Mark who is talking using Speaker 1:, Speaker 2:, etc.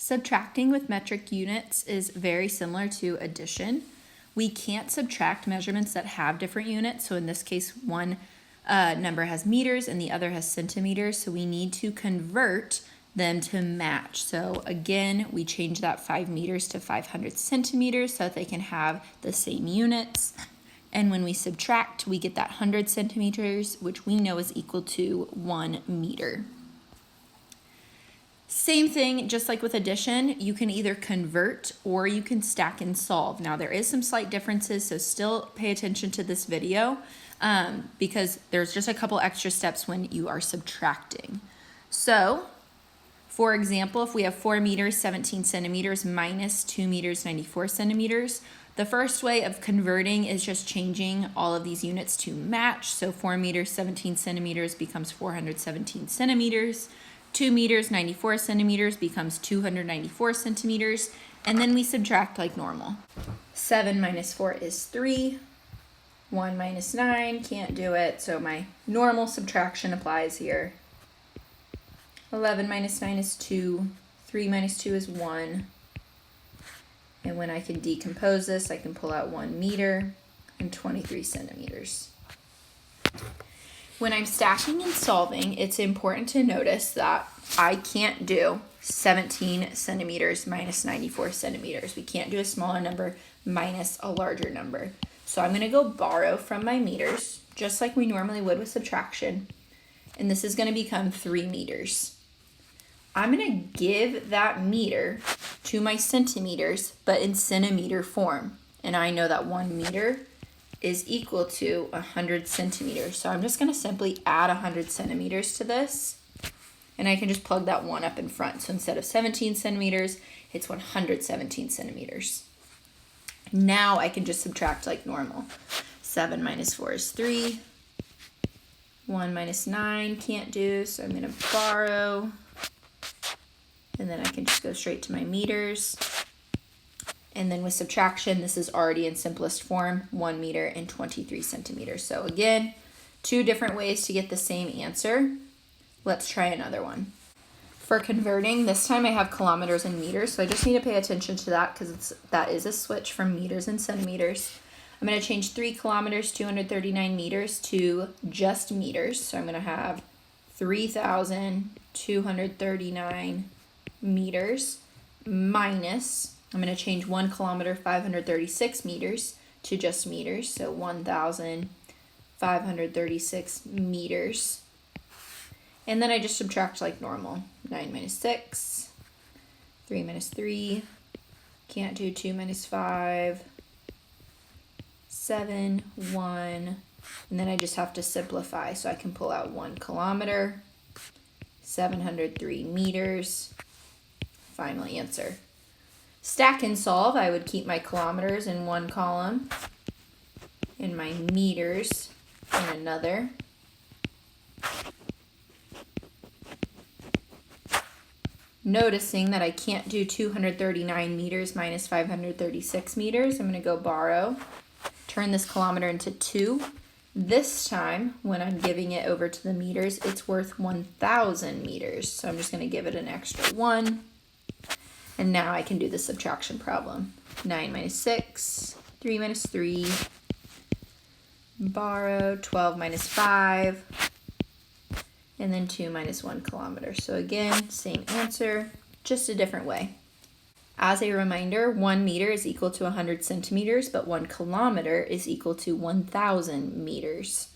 Speaker 1: Subtracting with metric units is very similar to addition. We can't subtract measurements that have different units. So in this case, one number has meters and the other has centimeters. So we need to convert them to match. So again, we change that 5 meters to 500 centimeters so that they can have the same units. And when we subtract, we get that 100 centimeters, which we know is equal to 1 meter. Same thing, just like with addition, you can either convert or you can stack and solve. Now there is some slight differences, so still pay attention to this video because there's just a couple extra steps when you are subtracting. So, for example, if we have 4 meters, 17 centimeters minus 2 meters, 94 centimeters, the first way of converting is just changing all of these units to match. So 4 meters, 17 centimeters becomes 417 centimeters. 2 meters, 94 centimeters becomes 294 centimeters, and then we subtract like normal. 7 minus 4 is 3. 1 minus 9, can't do it, so my normal subtraction applies here. 11 minus 9 is 2. 3 minus 2 is 1. And when I can decompose this, I can pull out 1 meter and 23 centimeters. When I'm stacking and solving, it's important to notice that I can't do 17 centimeters minus 94 centimeters. We can't do a smaller number minus a larger number. So I'm going to go borrow from my meters, just like we normally would with subtraction. And this is going to become 3 meters. I'm going to give that meter to my centimeters, but in centimeter form. And I know that 1 meter is equal to 100 centimeters. So I'm just going to simply add 100 centimeters to this, and I can just plug that 1 up in front. So instead of 17 centimeters, it's 117 centimeters. Now I can just subtract like normal. 7 minus 4 is 3. 1 minus 9, can't do, so I'm going to borrow. And then I can just go straight to my meters. And then with subtraction, this is already in simplest form, 1 meter and 23 centimeters. So again, 2 different ways to get the same answer. Let's try another one. For converting, this time I have kilometers and meters, so I just need to pay attention to that because that is a switch from meters and centimeters. I'm going to change 3 kilometers, 239 meters to just meters. So I'm going to have 3,239 meters minus, I'm going to change 1 kilometer, 536 meters to just meters. So 1,536 meters. And then I just subtract like normal. 9 minus 6, 3 minus 3, can't do 2 minus 5, 7, 1, and then I just have to simplify. So I can pull out 1 kilometer, 703 meters, final answer. Stack and solve, I would keep my kilometers in one column and my meters in another. Noticing that I can't do 239 meters minus 536 meters, I'm going to go borrow, turn this kilometer into 2. This time, when I'm giving it over to the meters, it's worth 1,000 meters. So I'm just going to give it an extra 1. And now I can do the subtraction problem. 9 minus 6, 3 minus 3, borrow, 12 minus 5, and then 2 minus 1 kilometer. So again, same answer, just a different way. As a reminder, 1 meter is equal to 100 centimeters, but 1 kilometer is equal to 1,000 meters.